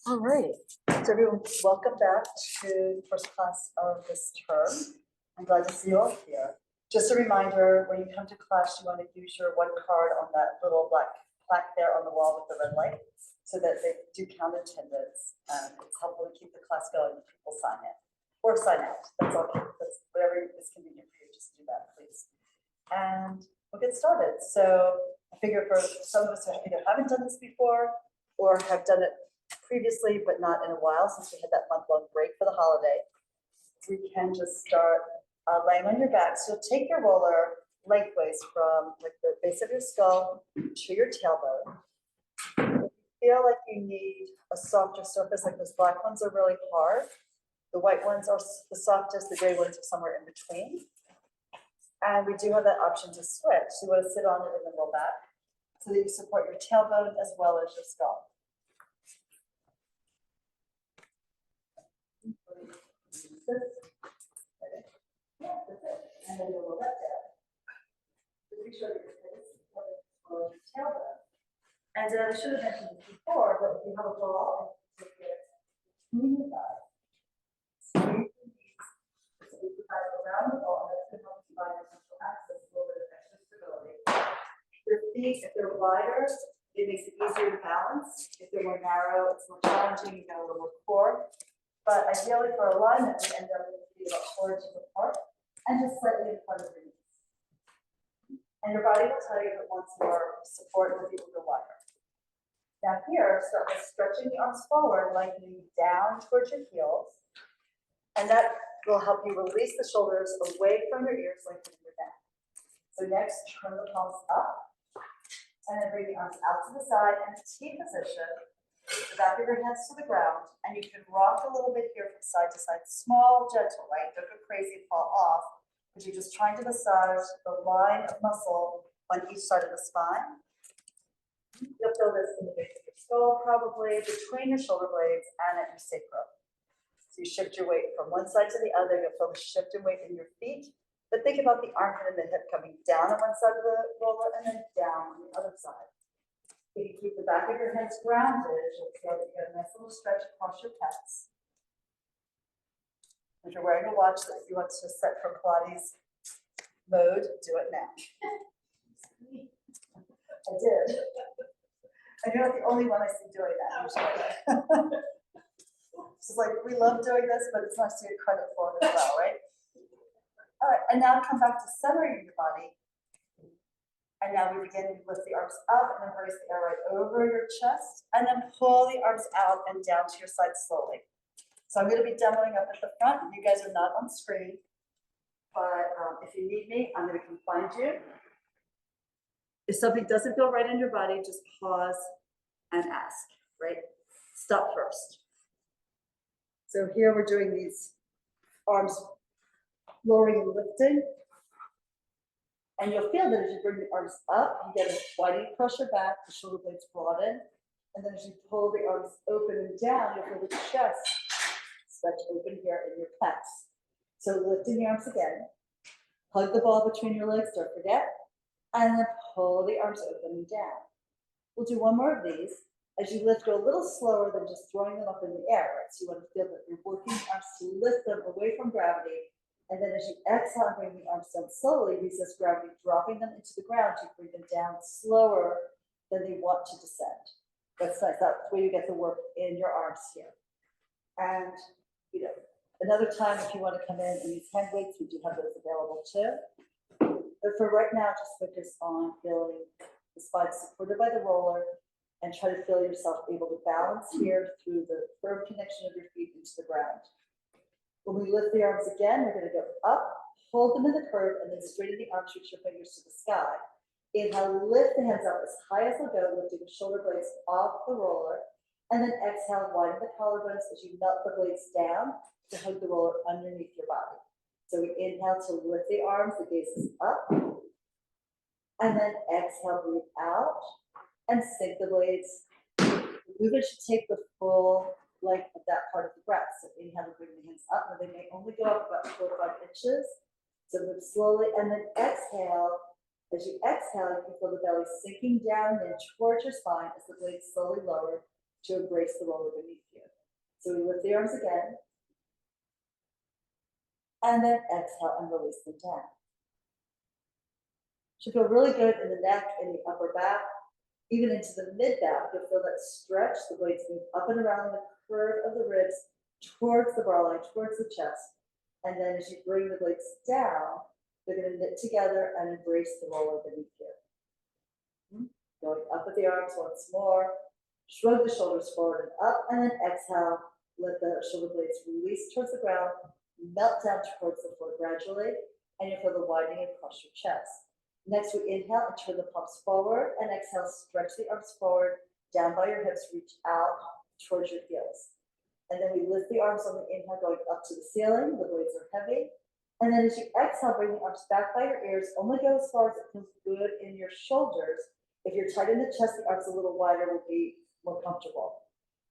All right, so everyone, welcome back to the first class of this term. I'm glad to see you all here. Just a reminder, when you come to class, you want to use your one card on that little black plaque there on the wall with the red light, so that they do count attendance. It's helpful to keep the class going if people sign in or sign out. That's all. That's whatever is convenient for you. Just do that, please. And we'll get started. So I figure for some of us who either haven't done this before or have done it previously, but not in a while, since we had that month-long break for the holiday, we can just start laying on your back. So you'll take your roller lengthways from like the base of your skull to your tailbone. If you feel like you need a softer surface, like those black ones are really hard, the white ones are the softest, the gray ones are somewhere in between. And we do have that option to switch. So you want to sit on it and then roll back so that you support your tailbone as well as your skull. That's it. And then you'll roll that down. Just make sure that your head is supported on your tailbone. And I should have mentioned this before, but if you have a ball, you can take it between your thighs. Squeeze your knees. So you provide around the ball, and that's going to help you provide essential access, a little bit of extra stability. Your feet, if they're wider, it makes it easier to balance. If they're more narrow, it's more challenging. You got a little more core. But ideally for alignment, we end up with the feet about 4 inches apart and just slightly in front of your knees. And your body will tell you if it wants more support or if it will go wider. Now here, start by stretching the arms forward, lengthening down towards your heels. And that will help you release the shoulders away from your ears, lengthening your neck. So next, turn the palms up. And then bring the arms out to the side and T position. The back of your hands to the ground, and you can rock a little bit here from side to side, small, gentle, right? Don't go crazy and fall off, but you're just trying to massage the line of muscle on each side of the spine. You'll feel this in the base of your skull, probably between your shoulder blades and at your sacrum. So you shift your weight from one side to the other. You'll feel the shift in weight in your feet, but think about the armpit and the hip coming down on one side of the roller and then down on the other side. If you keep the back of your hands grounded, you'll feel that you get a nice little stretch across your pecs. If you're wearing a watch that you want to set for Pilates mode, do it now. I did. And you're not the only one I see doing that usually. It's like, we love doing this, but it's nice to get credit for it as well, right? All right, and now come back to centering your body. And now we begin to lift the arms up and embrace the air right over your chest, and then pull the arms out and down to your side slowly. So I'm going to be demoing up at the front. You guys are not on screen, but if you need me, I'm going to come find you. If something doesn't feel right in your body, just pause and ask, right? Stop first. So here we're doing these arms lowering and lifting. And you'll feel that as you bring the arms up, you get a widening pressure back, the shoulder blades broaden. And then as you pull the arms open and down, you'll feel the chest stretch open here in your pecs. So lifting the arms again. Hug the ball between your legs, don't forget. And then pull the arms open and down. We'll do one more of these. As you lift, go a little slower than just throwing them up in the air. Right? So you want to feel that you're working the arms to lift them away from gravity. And then as you exhale, bring the arms down slowly, resist gravity, dropping them into the ground. You bring them down slower than they want to descend. That's nice. That's where you get the work in your arms here. And, you know, another time if you want to come in and use hand weights, we do have those available too. But for right now, just focus on feeling the spine supported by the roller and try to feel yourself able to balance here through the firm connection of your feet into the ground. When we lift the arms again, we're going to go up, hold them in the curve, and then straighten the arms, reach your fingers to the sky. Inhale, lift the hands up as high as they'll go, lifting the shoulder blades off the roller. And then exhale, widen the collarbones as you melt the blades down to hug the roller underneath your body. So we inhale to lift the arms, the gaze is up. And then exhale, breathe out, and sink the blades. The movement should take the full length of that part of the breath. So inhale to bring the hands up, and they may only go up about 4 or 5 inches. So move slowly, and then exhale. As you exhale, you can feel the belly sinking down and towards your spine as the blades slowly lower. to embrace the roller beneath you. So we lift the arms again, and then exhale and release them down. Should feel really good in the neck, in the upper back, even into the mid back. You'll feel that stretch. The blades move up and around the curve of the ribs towards the bra line, towards the chest. And then as you bring the blades down, they're going to knit together and embrace the roller beneath you. Going up with the arms once more. Shrug the shoulders forward and up, and then exhale. Let the shoulder blades release towards the ground, melt down towards the floor gradually, and you'll feel the widening across your chest. Next, we inhale and turn the palms forward, and exhale, stretch the arms forward, down by your hips, reach out towards your heels. And then we lift the arms on the inhale, going up to the ceiling. The blades are heavy. And then as you exhale, bring the arms back by your ears. Only go as far as it feels good in your shoulders. If you're tight in the chest, the arms a little wider will be more comfortable.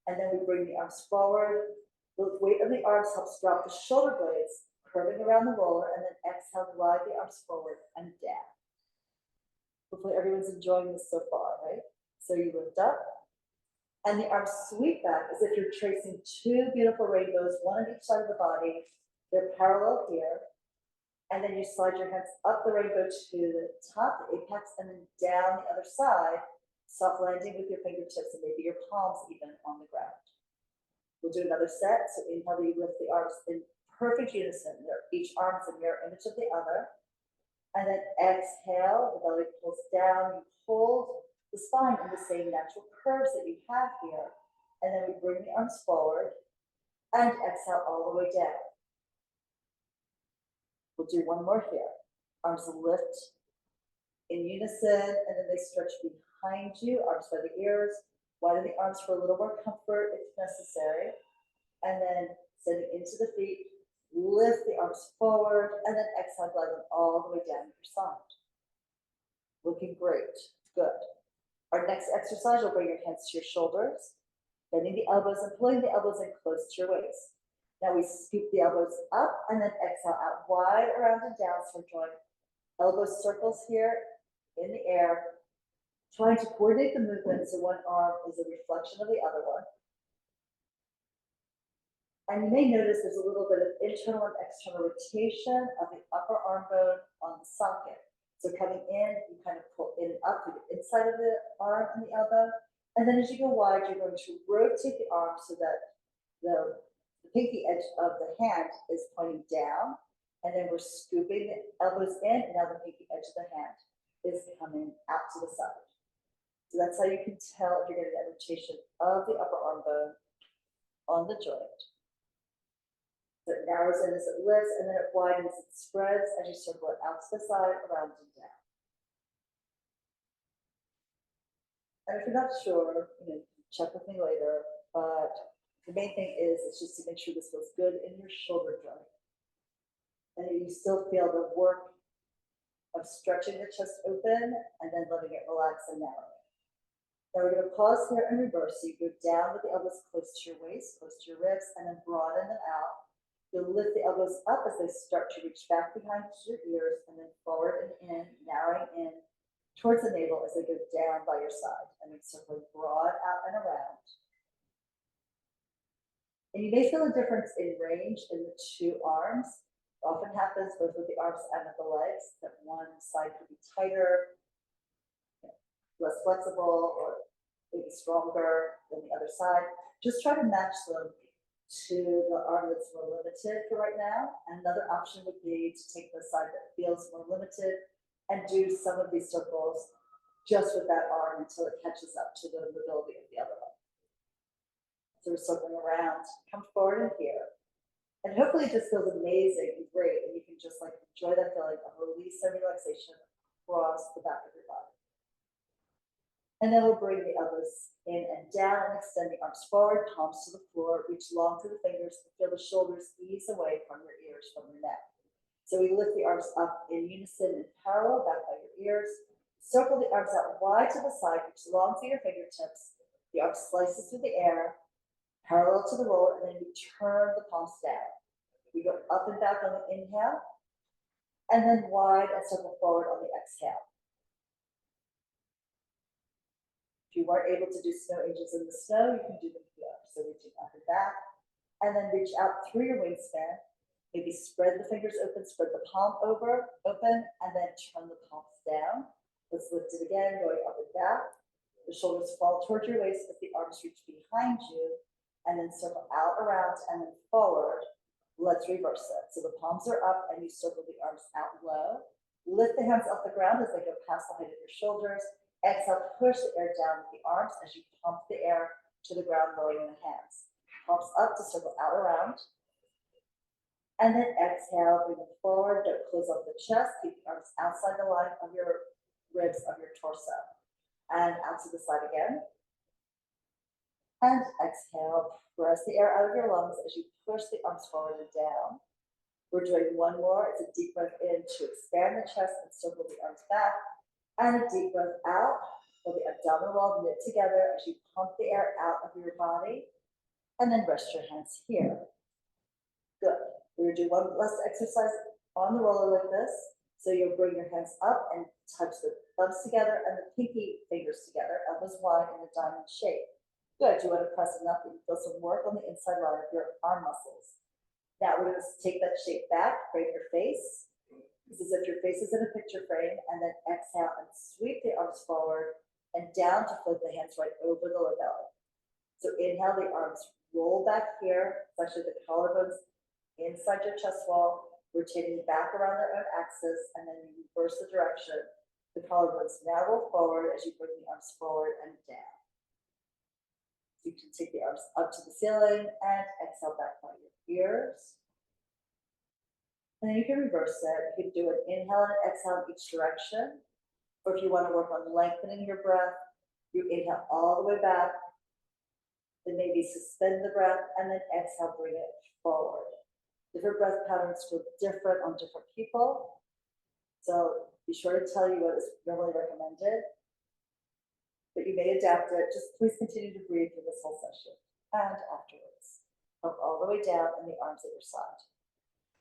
And then we bring the arms forward. The weight of the arms helps drop the shoulder blades, curving around the roller, and then exhale, glide the arms forward and down. Hopefully everyone's enjoying this so far, right? So you lift up, and the arms sweep back as if you're tracing two beautiful rainbows, one on each side of the body. They're parallel here. And then you slide your hands up the rainbow to the top, the apex, and then down the other side, soft landing with your fingertips and maybe your palms even on the ground. We'll do another set. So inhale, you lift the arms in perfect unison. Each arm is a mirror image of the other. And then exhale, the belly pulls down. You hold the spine in the same natural curves that you have here. And then we bring the arms forward and exhale all the way down. We'll do one more here. Arms lift in unison, and then they stretch behind you, arms by the ears. Widen the arms for a little more comfort if necessary. And then sending into the feet, lift the arms forward, and then exhale, glide them all the way down your side. Looking great. Good. Our next exercise, you'll bring your hands to your shoulders, bending the elbows and pulling the elbows in close to your waist. Now we scoop the elbows up and then exhale out wide, around and down. So we're drawing elbow circles here in the air, trying to coordinate the movement so one arm is a reflection of the other one. And you may notice there's a little bit of internal and external rotation of the upper arm bone on the socket. So coming in, you kind of pull in and up to the inside of the arm and the elbow. And then as you go wide, you're going to rotate the arm so that the pinky edge of the hand is pointing down. And then we're scooping the elbows in, and now the pinky edge of the hand is coming out to the side. So that's how you can tell if you're getting that rotation of the upper arm bone on the joint. So it narrows in as it lifts, and then it widens and spreads as you circle it out to the side, around and down. And if you're not sure, check with me later, but the main thing is just to make sure this feels good in your shoulder joint. And you still feel the work of stretching the chest open and then letting it relax and narrow. Now we're going to pause here and reverse. So you go down with the elbows close to your waist, close to your ribs, and then broaden them out. You'll lift the elbows up as they start to reach back behind your ears, and then forward and in, narrowing in towards the navel as they go down by your side, and then circling broad out and around. And you may feel a difference in range in the two arms. It often happens both with the arms and with the legs, that one side could be tighter, less flexible, or maybe stronger than the other side. Just try to match them to the arm that's more limited for right now. And another option would be to take the side that feels more limited and do some of these circles just with that arm until it catches up to the mobility of the other one. So we're circling around, come forward and here. And hopefully it just feels amazing and great, and you can just enjoy that feeling of release and relaxation across the back of your body. And then we'll bring the elbows in and down and extend the arms forward, palms to the floor, reach long through the fingers, and feel the shoulders ease away from your ears, from your neck. So we lift the arms up in unison and parallel back by your ears. Circle the arms out wide to the side, reach long through your fingertips. The arm slices through the air, parallel to the roller, and then we turn the palms down. We go up and back on the inhale, and then wide and circle forward on the exhale. If you weren't able to do snow angels in the snow, you can do them here. So reaching up and back, and then reach out through your wingspan. Maybe spread the fingers open, spread the palm open, and then turn the palms down. Let's lift it again, going up and back. The shoulders fall towards your waist as the arms reach behind you, and then circle out, around, and then forward. Let's reverse it. So the palms are up and you circle the arms out low. Lift the hands off the ground as they go past the height of your shoulders. Exhale, push the air down with the arms as you pump the air to the ground, lowering the hands. Palms up to circle out, around. And then exhale, bring them forward. Don't close up the chest. Keep the arms outside the line of your ribs, of your torso. And out to the side again. And exhale, press the air out of your lungs as you push the arms forward and down. We're doing one more. It's a deep breath in to expand the chest and circle the arms back. And a deep breath out. Feel the abdominal wall knit together as you pump the air out of your body. And then rest your hands here. Good. We're going to do one last exercise on the roller like this. So you'll bring your hands up and touch the thumbs together and the pinky fingers together, elbows wide in a diamond shape. Good. You want to press enough that you feel some work on the inside line of your arm muscles. Now we're going to take that shape back, frame your face. It's as if your face is in a picture frame, and then exhale and sweep the arms forward and down to float the hands right over the lower belly. So inhale, the arms roll back here, it's actually the collarbones inside your chest wall, rotating back around their own axis, and then you reverse the direction. The collarbones now roll forward as you bring the arms forward and down. You can take the arms up to the ceiling and exhale back by your ears. And then you can reverse it. You can do an inhale and exhale in each direction. Or if you want to work on lengthening your breath, you inhale all the way back, then maybe suspend the breath, and then exhale, bring it forward. Different breath patterns feel different on different people. So be sure to tell you what is normally recommended. But you may adapt it. Just please continue to breathe through this whole session and afterwards. Come all the way down and the arms at your side.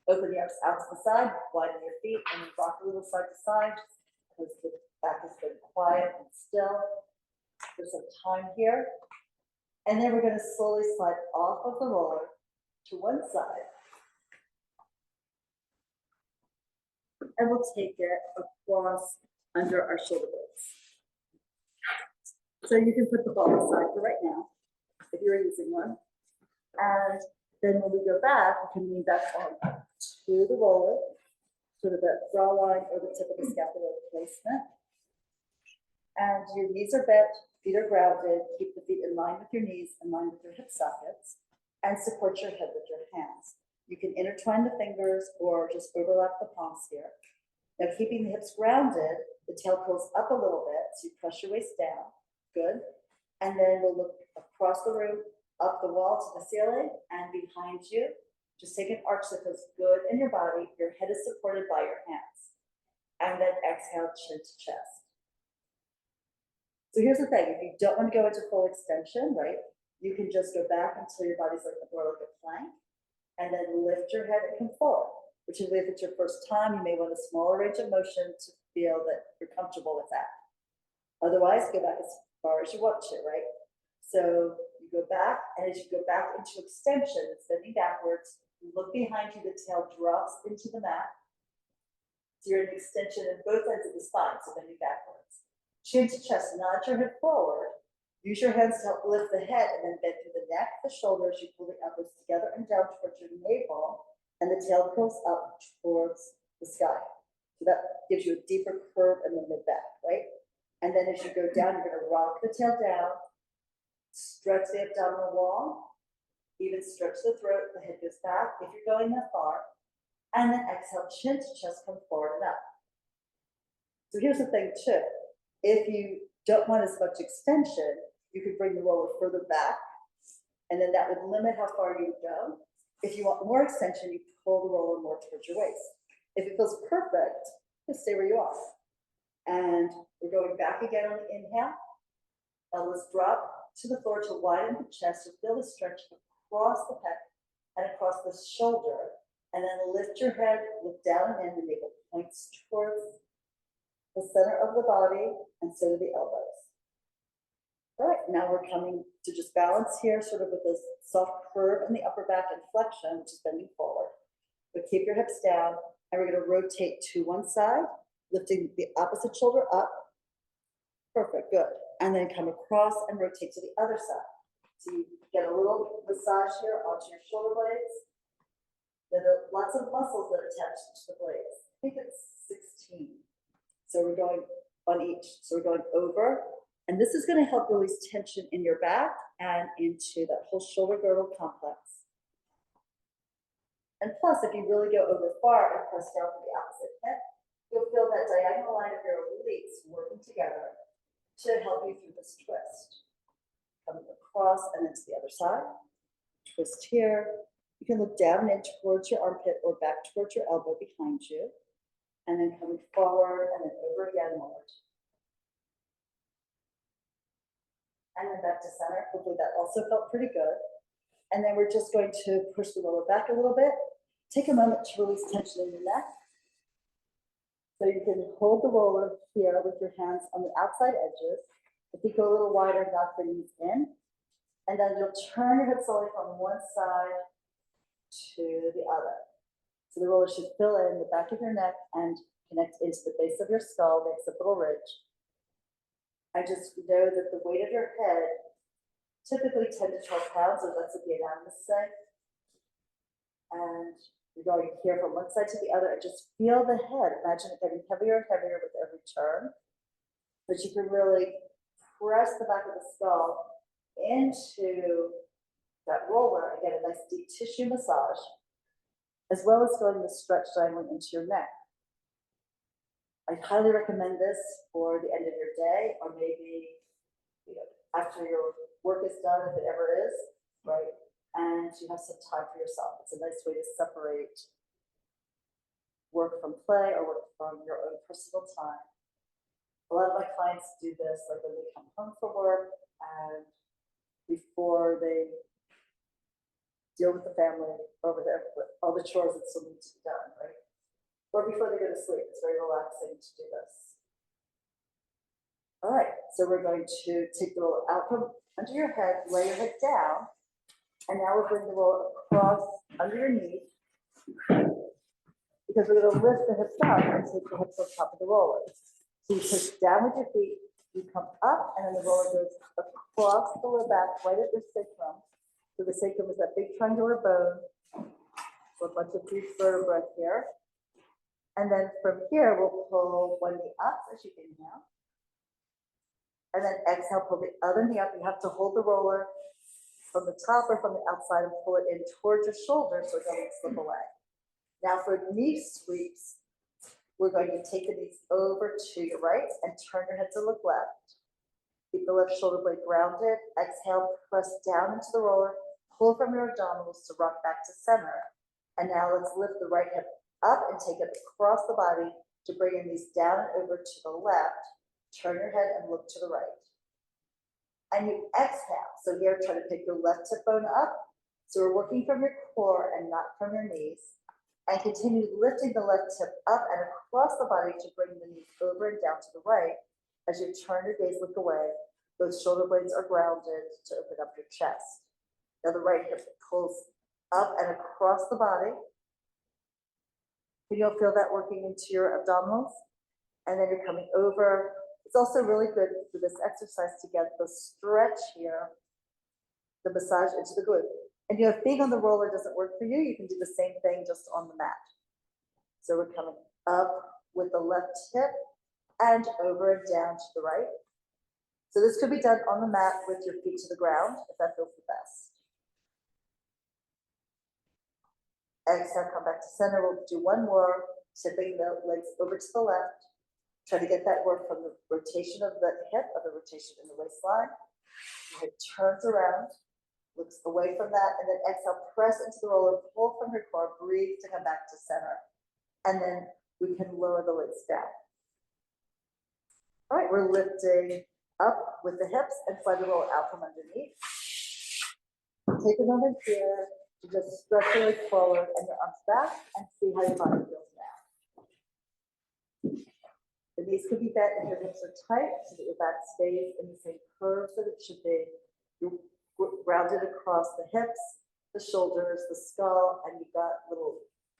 Open the arms out to the side, widen your feet, and rock a little side to side because the back has been quiet and still for some time here. And then we're going to slowly slide off of the roller to one side. And we'll take it across under our shoulder blades. So you can put the ball aside for right now, if you're using one. And then when we go back, we can lean back on to the roller, sort of that draw line or the tip of the scapula placement. And your knees are bent, feet are grounded. Keep the feet in line with your knees, in line with your hip sockets, and support your head with your hands. You can intertwine the fingers or just overlap the palms here. Now, keeping the hips grounded, the tail curls up a little bit, so you press your waist down. Good. And then we'll look across the room, up the wall to the ceiling, and behind you. Just take an arch that feels good in your body. Your head is supported by your hands. And then exhale, chin to chest. So here's the thing. If you don't want to go into full extension, right, you can just go back until your body's like more like a plank, and then lift your head and come forward. Particularly if it's your first time, you may want a smaller range of motion to feel that you're comfortable with that. Otherwise, go back as far as you want to, right? So you go back, and as you go back into extension, bending backwards, you look behind you, the tail drops into the mat. So you're in extension in both ends of the spine, so bending backwards. Chin to chest, nod your head forward. Use your hands to help lift the head, and then bend through the neck, the shoulders. You pull the elbows together and down towards your navel, and the tail curls up towards the sky. So that gives you a deeper curve in the mid-back, right? And then as you go down, you're going to rock the tail down, stretch the abdominal wall, even stretch the throat, the head goes back if you're going that far, and then exhale, chin to chest, come forward and up. So here's the thing too, if you don't want as much extension, you could bring the roller further back, and then that would limit how far you would go. If you want more extension, you pull the roller more towards your waist. If it feels perfect, just stay where you are. And we're going back again on the inhale. Elbows drop to the floor to widen the chest, to feel the stretch across the pec and across the shoulder. And then lift your head, look down and in, the navel points towards the center of the body, and so do the elbows. now we're coming to just balance here, sort of with this soft curve in the upper back and flexion, which is bending forward. But keep your hips down, and we're gonna rotate to one side, lifting the opposite shoulder up. Perfect, good. And then come across and rotate to the other side. So you get a little massage here onto your shoulder blades. There are lots of muscles that are attached to the blades. I think it's 16. So we're going on each. So we're going over, and this is going to help release tension in your back and into that whole shoulder girdle complex. And plus, if you really go over far and press down to the opposite hip, you'll feel that diagonal line of your obliques working together to help you through this twist. Coming across and then to the other side. Twist here. You can look down and in towards your armpit or back towards your elbow behind you. And then coming forward and then over again, forward. And then back to center. Hopefully that also felt pretty good. And then we're just going to push the roller back a little bit. Take a moment to release tension in your neck. So you can hold the roller here with your hands on the outside edges. If you go a little wider, knock the knees in. And then you'll turn your head slowly from one side to the other. So the roller should fill in the back of your neck and connect into the base of your skull, makes a little ridge. I just know that the weight of your head, typically 10 to 12 pounds, or that's what the anatomists say. And you're going here from one side to the other and just feel the head. Imagine it getting heavier and heavier with every turn. But you can really press the back of the skull into that roller and get a nice deep tissue massage, as well as feeling the stretch dialing into your neck. I highly recommend this for the end of your day, or maybe after your work is done, if it ever is, right? And you have some time for yourself. It's a nice way to separate work from play or work from your own personal time. A lot of my clients do this, like when they come home from work and before they deal with the family or with all the chores that still need to be done, right? Or before they go to sleep. It's very relaxing to do this. All right, so we're going to take the roller out from under your head, lay your head down, and now we'll bring the roller across under your knees, because we're going to lift the hips up and take the hips on top of the roller. So you push down with your feet, you come up, and then the roller goes across the lower back, right at your sacrum. So the sacrum is that big triangular bone. So a bunch of deep vertebrae here. And then from here, we'll pull one knee up as you inhale. And then exhale, pull the other knee up. You have to hold the roller from the top or from the outside and pull it in towards your shoulder so it doesn't slip away. Now for knee sweeps, we're going to take the knees over to your right and turn your head to look left. Keep the left shoulder blade grounded. Exhale, press down into the roller, pull from your abdominals to rock back to center. And now let's lift the right hip up and take it across the body to bring your knees down and over to the left. Turn your head and look to the right. And you exhale. So here, try to pick your left hip bone up. So we're working from your core and not from your knees. And continue lifting the left hip up and across the body to bring the knees over and down to the right. As you turn your gaze, look away. Those shoulder blades are grounded to open up your chest. Now the right hip pulls up and across the body. And you'll feel that working into your abdominals. And then you're coming over. It's also really good for this exercise to get the stretch here, the massage into the glute. And if being on the roller doesn't work for you, you can do the same thing just on the mat. So we're coming up with the left hip and over and down to the right. So this could be done on the mat with your feet to the ground, if that feels the best. Exhale, come back to center. We'll do one more, tipping the legs over to the left. Try to get that work from the rotation of the hip, or the rotation in the waistline. Your head turns around, looks away from that, and then exhale, press into the roller, pull from your core, breathe to come back to center. And then we can lower the legs down. All right, we're lifting up with the hips and slide the roller out from underneath. Take a moment here to just stretch your legs forward and your arms back and see how your body feels now. The knees could be bent and your hips are tight so that your back stays in the same curve looks like it should be. You're rounded across the hips, the shoulders, the skull, and you've got little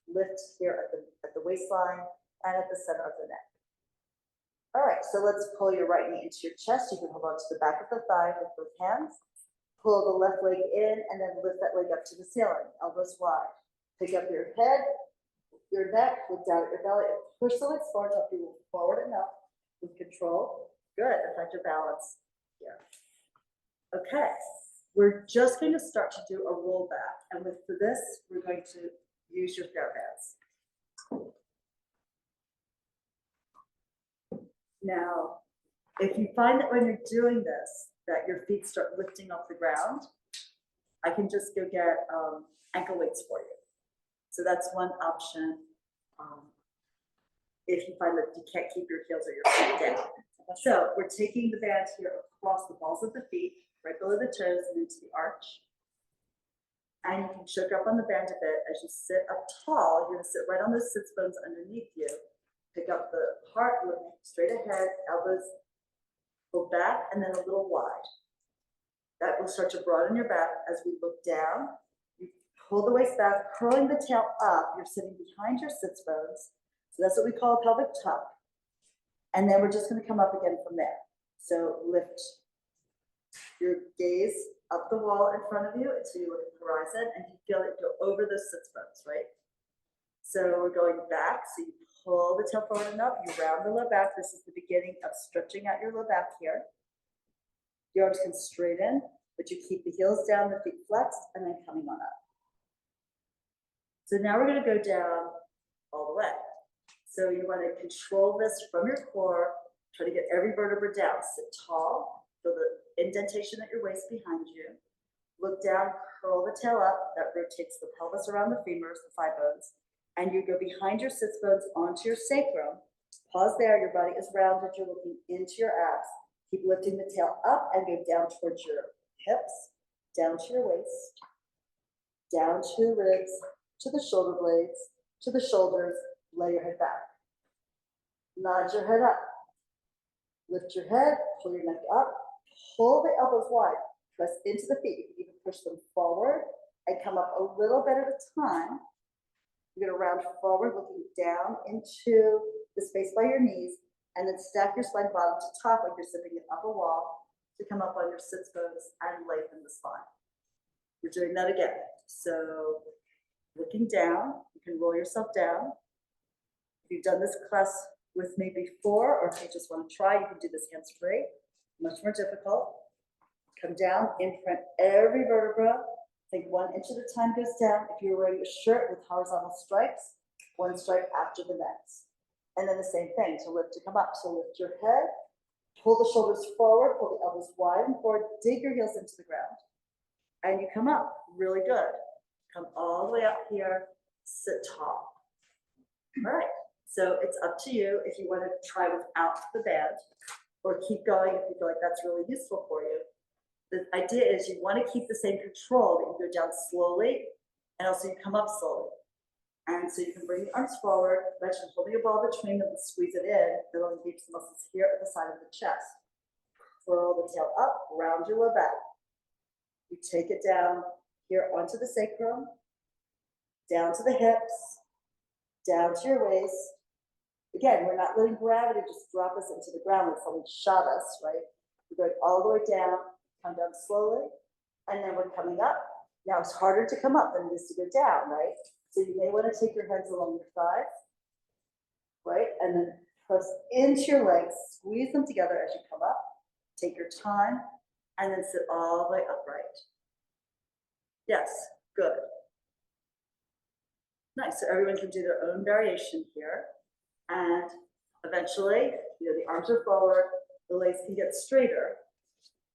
lift here at the waistline and at the center of the neck. All right, so let's pull your right knee into your chest. You can hold on to the back of the thigh with both hands. Pull the left leg in and then lift that leg up to the ceiling, elbows wide. Pick up your head, your neck, look down at your belly, and push the legs forward until you move forward and up with control. Good, and find your balance here. Okay, we're just going to start to do a roll back. And for this, we're going to use your bare hands. Now, if you find that when you're doing this, that your feet start lifting off the ground, I can just go get ankle weights for you. So that's one option. If you find that you can't keep your heels or your feet down. So we're taking the band here across the balls of the feet, right below the toes and into the arch. And you can choke up on the band a bit as you sit up tall. You're gonna sit right on those sits bones underneath you. Pick up the heart, look straight ahead, elbows pull back and then a little wide. That will start to broaden your back as we look down. You pull the waist back, curling the tail up. You're sitting behind your sits bones. So that's what we call a pelvic tuck. And then we're just going to come up again from there. So lift your gaze up the wall in front of you until you look at the horizon and you feel it go over those sits bones, right? So we're going back. So you pull the tail forward and up. You round the low back. This is the beginning of stretching out your low back here. Your arms can straighten, but you keep the heels down, the feet flexed, and then coming on up. So now we're going to go down all the way. So you want to control this from your core, try to get every vertebra down. Sit tall, feel the indentation at your waist behind you. Look down, curl the tail up. That rotates the pelvis around the femurs, the thigh bones. And you go behind your sits bones onto your sacrum. Pause there, your body is rounded, you're looking into your abs. Keep lifting the tail up and go down towards your hips, down to your waist, down to your ribs, to the shoulder blades, to the shoulders. Lay your head back. Nod your head up. Lift your head, pull your neck up, pull the elbows wide, press into the feet. You can even push them forward and come up a little bit at a time. You're going to round forward, looking down into the space by your knees, and then stack your spine bottom to top like you're sipping it up a wall to come up on your sits bones and lengthen the spine. We're doing that again. So looking down, you can roll yourself down. If you've done this class with me before, or if you just want to try, you can do this hands-free. Much more difficult. Come down, imprint every vertebra. Think 1 inch at a time goes down. If you're wearing a shirt with horizontal stripes, 1 stripe after the next. And then the same thing to lift to come up. So lift your head, pull the shoulders forward, pull the elbows wide and forward, dig your heels into the ground. And you come up really good. Come all the way up here, sit tall. All right. So it's up to you if you want to try without the band or keep going if you feel like that's really useful for you. The idea is you want to keep the same control, that you go down slowly and also you come up slowly. And so you can bring the arms forward, actually holding your ball between them and squeeze it in. It'll engage the muscles here at the side of the chest. Curl the tail up, round your low back. You take it down here onto the sacrum, down to the hips, down to your waist. Again, we're not letting gravity just drop us into the ground like someone shot us, right? We're going all the way down, come down slowly, and then we're coming up. Now it's harder to come up than it is to go down, right? So you may want to take your hands along your thighs, right? And then press into your legs, squeeze them together as you come up. Take your time, and then sit all the way upright. Yes, good. Nice, so everyone can do their own variation here. And eventually, the arms are forward, the legs can get straighter,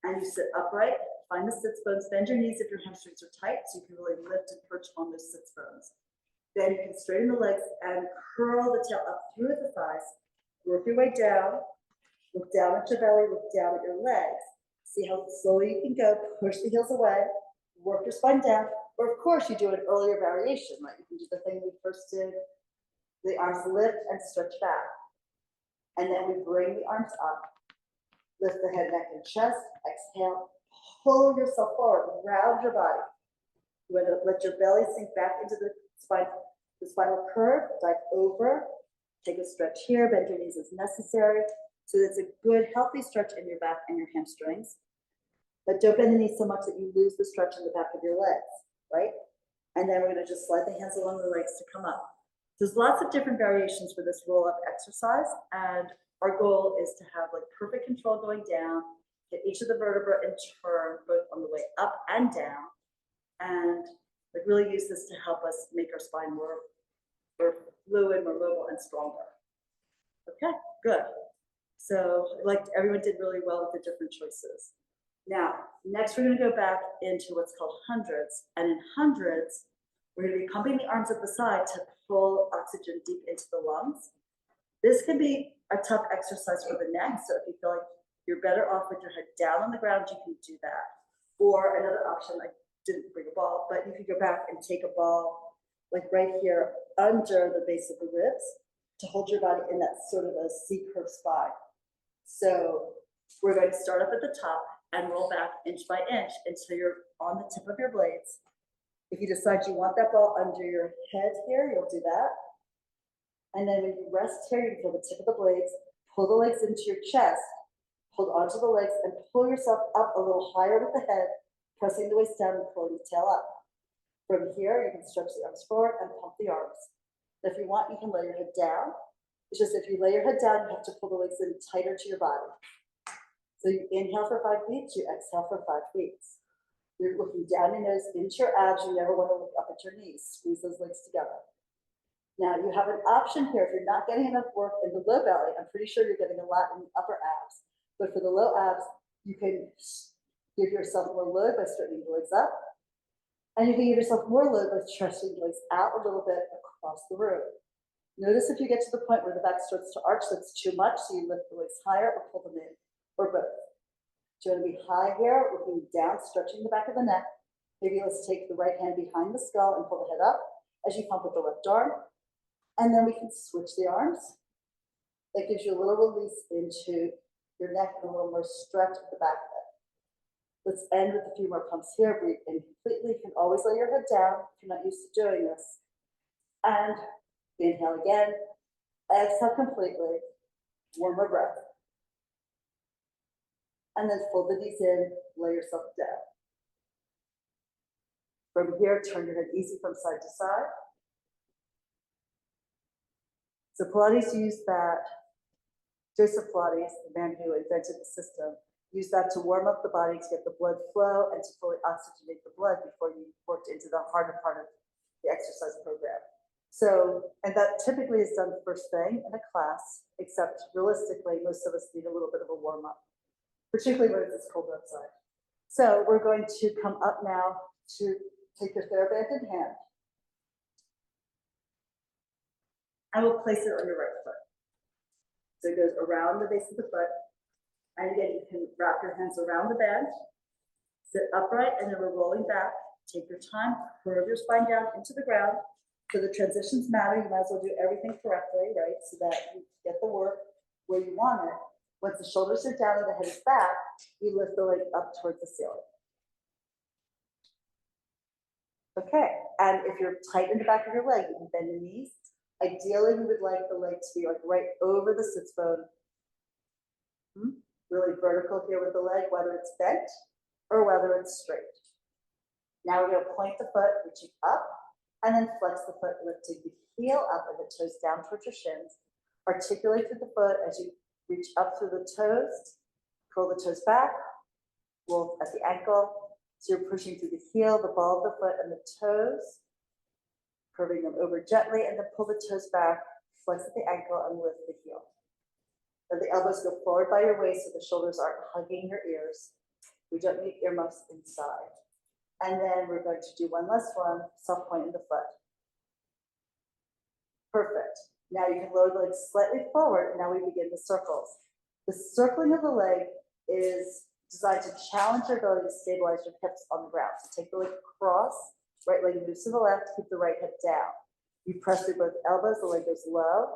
and you sit upright, find the sits bones, bend your knees if your hamstrings are tight, so you can really lift and perch on those sits bones. Then you can straighten the legs and curl the tail up through the thighs, work your way down, look down at your belly, look down at your legs, see how slowly you can go, push the heels away, work your spine down, or of course you do an earlier variation, right? You can do the thing we first did. The arms lift and stretch back. And then we bring the arms up. Lift the head, neck, and chest. Exhale. Pull yourself forward. Round your body. You want to let your belly sink back into the spinal curve. Dive over. Take a stretch here. Bend your knees as necessary. So that's a good, healthy stretch in your back and your hamstrings. But don't bend the knees so much that you lose the stretch in the back of your legs, right? And then we're going to just slide the hands along the legs to come up. There's lots of different variations for this roll-up exercise, and our goal is to have like perfect control going down, get each of the vertebrae in turn, both on the way up and down, and like really use this to help us make our spine more fluid, more mobile, and stronger. Okay, good. So like everyone did really well with the different choices. Now, next we're going to go back into what's called hundreds, and in hundreds, we're going to be pumping the arms at the side to pull oxygen deep into the lungs. This can be a tough exercise for the neck, so if you feel like you're better off with your head down on the ground, you can do that. Or another option, I didn't bring a ball, but you can go back and take a ball like right here under the base of the ribs to hold your body in that sort of a C-curve spine. So we're going to start up at the top and roll back inch by inch until you're on the tip of your blades. If you decide you want that ball under your head here, you'll do that. And then when you rest here, you can feel the tip of the blades, pull the legs into your chest, hold onto the legs, and pull yourself up a little higher with the head, pressing the waist down and pulling the tail up. From here, you can stretch the arms forward and pump the arms. If you want, you can lay your head down. It's just if you lay your head down, you have to pull the legs in tighter to your body. So you inhale for 5 beats, you exhale for 5 beats. You're looking down your nose into your abs. You never want to look up at your knees. Squeeze those legs together. Now you have an option here. If you're not getting enough work in the low belly, I'm pretty sure you're getting a lot in the upper abs. But for the low abs, you can give yourself more load by straightening the legs up. And you can give yourself more load by stretching the legs out a little bit across the room. Notice if you get to the point where the back starts to arch, that's too much, so you lift the legs higher or pull them in, or both. So you're going to be high here, looking down, stretching the back of the neck. Maybe let's take the right hand behind the skull and pull the head up as you pump with the left arm. And then we can switch the arms. That gives you a little release into your neck and a little more stretch at the back of it. Let's end with a few more pumps here. Breathe in completely. You can always lay your head down if you're not used to doing this. And inhale again. Exhale completely. One more breath. And then fold the knees in, lay yourself down. From here, turn your head easy from side to side. So Pilates used that, Joseph Pilates, the man who invented the system, used that to warm up the body to get the blood flow and to fully oxygenate the blood before you worked into the harder part of the exercise program. So, and that typically is done first thing in a class, except realistically, most of us need a little bit of a warm up, particularly when it's cold outside. So we're going to come up now to take your TheraBand in hand. And we'll place it on your right foot. So it goes around the base of the foot. And again, you can wrap your hands around the band, sit upright, and then we're rolling back. Take your time, curve your spine down into the ground. So the transitions matter. You might as well do everything correctly, right? So that you get the work where you want it. Once the shoulders are down and the head is back, you lift the leg up towards the ceiling. Okay, and if you're tight in the back of your leg, you can bend the knees. Ideally, we would like the leg to be like right over the sits bone. Really vertical here with the leg, whether it's bent or whether it's straight. Now we're going to point the foot, reaching up, and then flex the foot, lifting the heel up and the toes down towards your shins. Articulate through the foot as you reach up through the toes, curl the toes back, roll at the ankle. So you're pushing through the heel, the ball of the foot, and the toes, curving them over gently, and then pull the toes back, flex at the ankle, and lift the heel. Let the elbows go forward by your waist so the shoulders aren't hugging your ears. We don't need earmuffs inside. And then we're going to do one last one, soft point in the foot. Perfect. Now you can lower the legs slightly forward, and now we begin the circles. The circling of the leg is designed to challenge your ability to stabilize your hips on the ground. So take the leg across, right leg moves to the left, keep the right hip down. You press through both elbows, the leg goes low,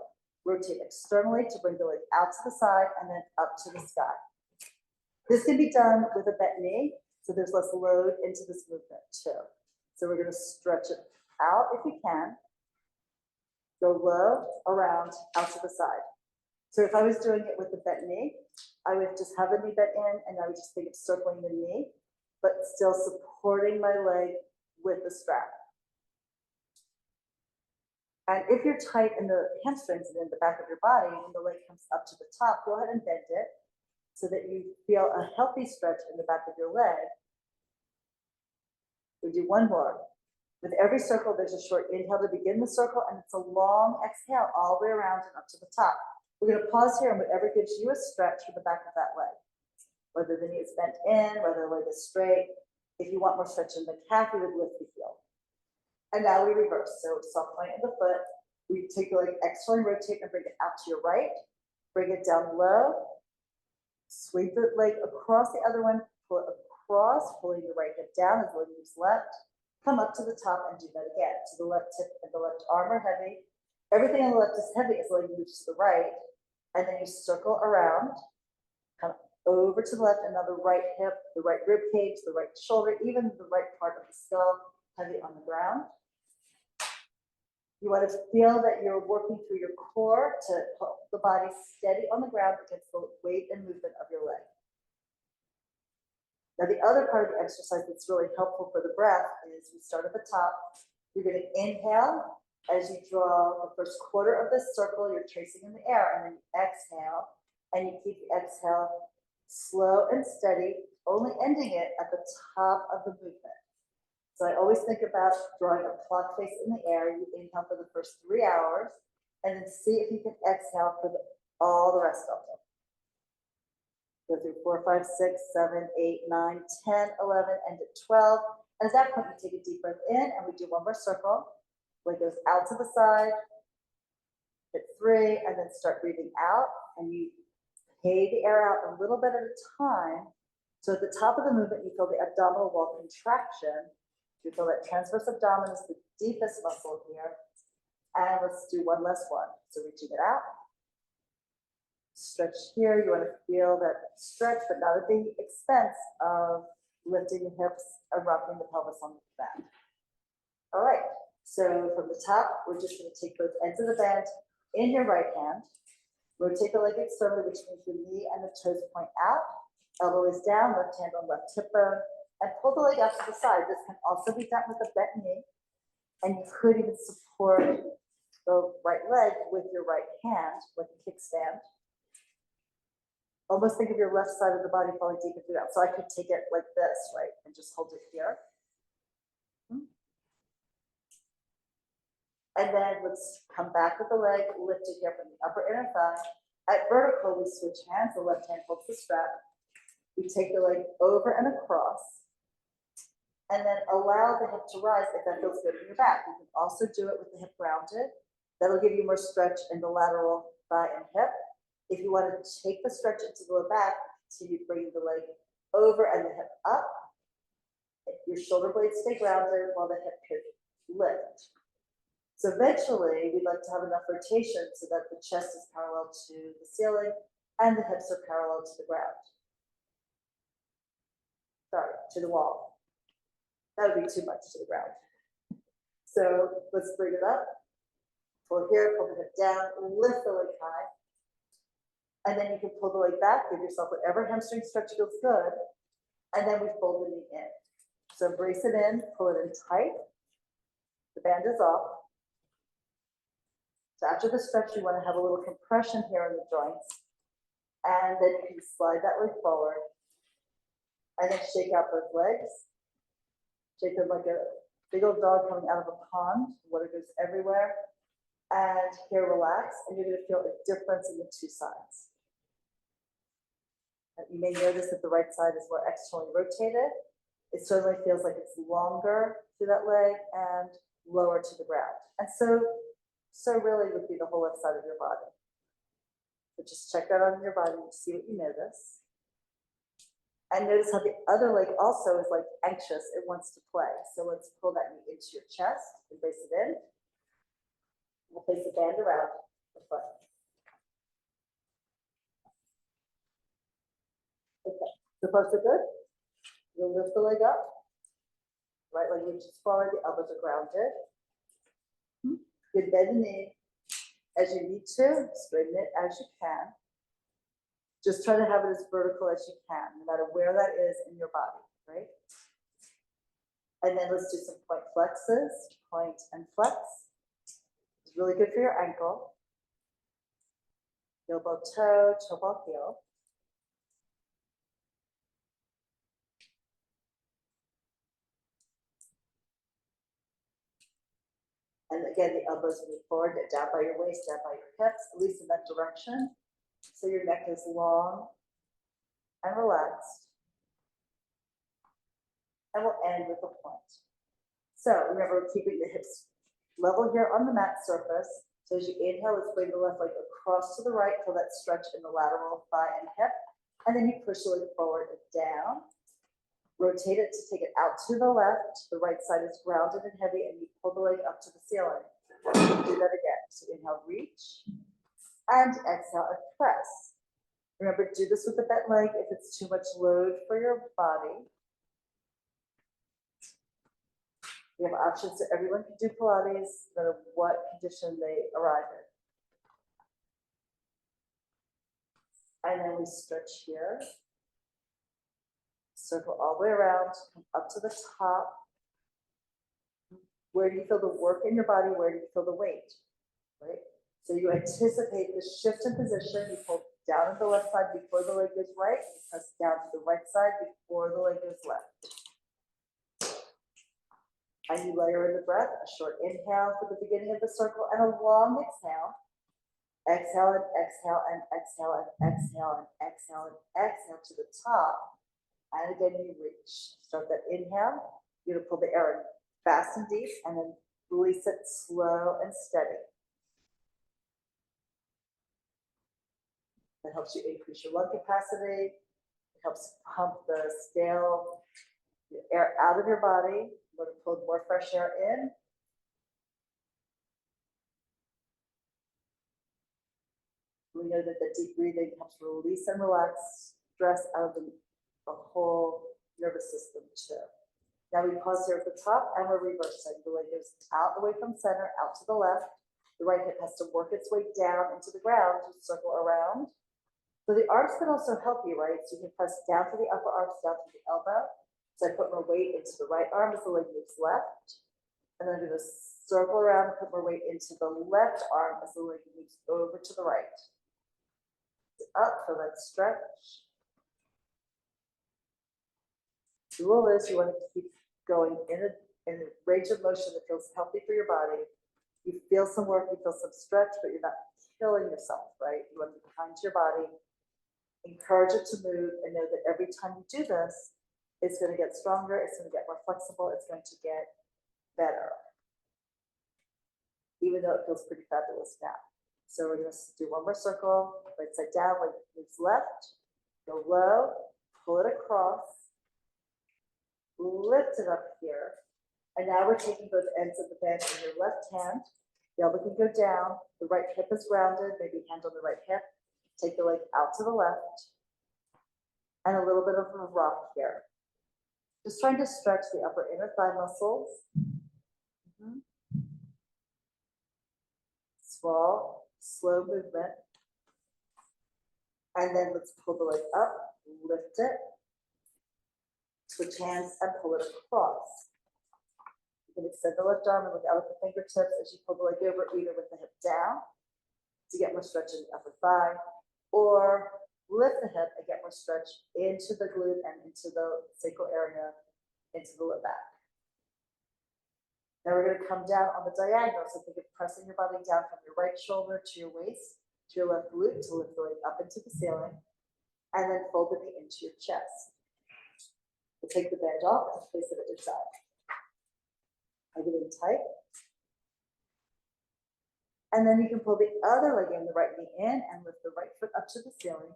rotate externally to bring the leg out to the side and then up to the sky. This can be done with a bent knee, so there's less load into this movement too. So we're gonna stretch it out if you can. Go low, around, out to the side. So if I was doing it with the bent knee, I would just have the knee bent in and I would just think of circling the knee, but still supporting my leg with the strap. And if you're tight in the hamstrings and in the back of your body, when the leg comes up to the top, go ahead and bend it so that you feel a healthy stretch in the back of your leg. We do one more. With every circle, there's a short inhale to begin the circle, and it's a long exhale all the way around and up to the top. We're going to pause here, and whatever gives you a stretch for the back of that leg, whether the knee is bent in, whether the leg is straight. If you want more stretch in the calf, you would lift the heel. And now we reverse. So soft point in the foot. We take the leg externally, rotate, and bring it out to your right. Bring it down low. Sweep the leg across the other one. Pull it across, pulling the right hip down as the leg moves left. Come up to the top and do that again. So the left hip and the left arm are heavy. Everything on the left is heavy as the leg moves to the right. And then you circle around, come over to the left, and now the right hip, the right rib cage, the right shoulder, even the right part of the skull, heavy on the ground. You want to feel that you're working through your core to hold the body steady on the ground against the weight and movement of your leg. Now, the other part of the exercise that's really helpful for the breath is we start at the top. You're going to inhale as you draw the first quarter of this circle, you're tracing in the air, and then you exhale, and you keep the exhale slow and steady, only ending it at the top of the movement. So I always think about drawing a clock face in the air. You inhale for the first 3 hours, and then see if you can exhale for all the rest of them. Go through 4, 5, 6, 7, 8, 9, 10, 11, end at 12. And at that point, you take a deep breath in, and we do one more circle. Leg goes out to the side, hit 3, and then start breathing out. And you pay the air out a little bit at a time. So at the top of the movement, you feel the abdominal wall contraction. You feel that transverse abdominis, the deepest muscle here. And let's do one last one. So reaching it out. Stretch here. You want to feel that stretch, but not at the expense of lifting the hips and rocking the pelvis on the back. All right. So from the top, we're just going to take both ends of the band in your right hand. Rotate the leg externally, which means the knee and the toes point out. Elbow is down, left hand on left hip bone. And pull the leg out to the side. This can also be done with a bent knee. And you could even support the right leg with your right hand, with a kickstand. Almost think of your left side of the body falling deep into that. So I could take it like this, right? And just hold it here. And then let's come back with the leg, lift it here from the upper inner thigh. At vertical, we switch hands. The left hand holds the strap. We take the leg over and across. And then allow the hip to rise if that feels good in your back. You can also do it with the hip rounded. That'll give you more stretch in the lateral thigh and hip. If you want to take the stretch into the low back, continue bringing the leg over and the hip up. Your shoulder blades stay grounded while the hip could lift. So eventually, we'd like to have enough rotation so that the chest is parallel to the ceiling and the hips are parallel to the ground. Sorry, to the wall. That would be too much to the ground. So let's bring it up. Pull here, pull the hip down, lift the leg high. And then you can pull the leg back, give yourself whatever hamstring stretch feels good. And then we fold the knee in. So brace it in, pull it in tight. The band is off. So after the stretch, you want to have a little compression here in the joints. And then you can slide that leg forward. And then shake out both legs. Shake them like a big old dog coming out of a pond. Water goes everywhere. And here, relax. And you're going to feel a difference in the two sides. You may notice that the right side is more externally rotated. It certainly feels like it's longer through that leg and lower to the ground. And so really would be the whole left side of your body. So just check that out in your body and see what you notice. And notice how the other leg also is like anxious. It wants to play. So let's pull that knee into your chest and brace it in. We'll place the band around the foot. Okay. So far, so good. You'll lift the leg up. Right leg reaches forward, the elbows are grounded. You bend the knee as you need to, straighten it as you can. Just try to have it as vertical as you can, no matter where that is in your body, right? And then let's do some point flexes, point and flex. It's really good for your ankle. Heel ball toe, toe ball heel. And again, the elbows move forward, down by your waist, down by your hips, at least in that direction. So your neck is long and relaxed. And we'll end with a point. So remember, keeping the hips level here on the mat surface. So as you inhale, let's bring the left leg across to the right, feel that stretch in the lateral thigh and hip. And then you push the leg forward and down. Rotate it to take it out to the left. The right side is grounded and heavy, and you pull the leg up to the ceiling. Do that again. So inhale, reach, and exhale, and press. Remember, do this with the bent leg if it's too much load for your body. We have options so everyone can do Pilates, no matter what condition they arrive in. And then we stretch here. Circle all the way around, come up to the top. Where do you feel the work in your body? Where do you feel the weight? Right? So you anticipate the shift in position. You pull down on the left side before the leg goes right. You press down to the right side before the leg goes left. And you layer in the breath, a short inhale for the beginning of the circle and a long exhale. Exhale and exhale and exhale and exhale and exhale and exhale to the top. And again, you reach. Start that inhale. You're going to pull the air in fast and deep, and then release it slow and steady. That helps you increase your lung capacity. It helps pump the stale air out of your body. You're going to pull more fresh air in. We know that the deep breathing helps release and relax stress out of the whole nervous system too. Now we pause here at the top and we're reversing. The leg goes out away from center, out to the left. The right hip has to work its way down into the ground to circle around. So the arms can also help you, right? So you can press down to the upper arms, down to the elbow. So I put more weight into the right arm as the leg moves left. And then I'm going to circle around and put more weight into the left arm as the leg moves over to the right. Up, so let's stretch. The rule is you want to keep going in a range of motion that feels healthy for your body. You feel some work, you feel some stretch, but you're not killing yourself, right? You want to be kind to your body, encourage it to move, and know that every time you do this, it's going to get stronger, it's going to get more flexible, it's going to get better. Even though it feels pretty fabulous now. So we're going to do one more circle, right side down, leg moves left, go low, pull it across, lift it up here. And now we're taking both ends of the band in your left hand. The elbow can go down, the right hip is grounded, maybe hand on the right hip. Take the leg out to the left. And a little bit of a rock here. Just trying to stretch the upper inner thigh muscles. Small, slow movement. And then let's pull the leg up, lift it, switch hands and pull it across. You can extend the left arm and look out at the fingertips as you pull the leg over, either with the hip down to get more stretch in the upper thigh, or lift the hip and get more stretch into the glute and into the sacral area, into the low back. Now we're going to come down on the diagonal. So think of pressing your body down from your right shoulder to your waist, to your left glute, to lift the leg up into the ceiling, and then fold the knee into your chest. We'll take the band off and place it at your side. Hug it in tight. And then you can pull the other leg in, the right knee in, and lift the right foot up to the ceiling.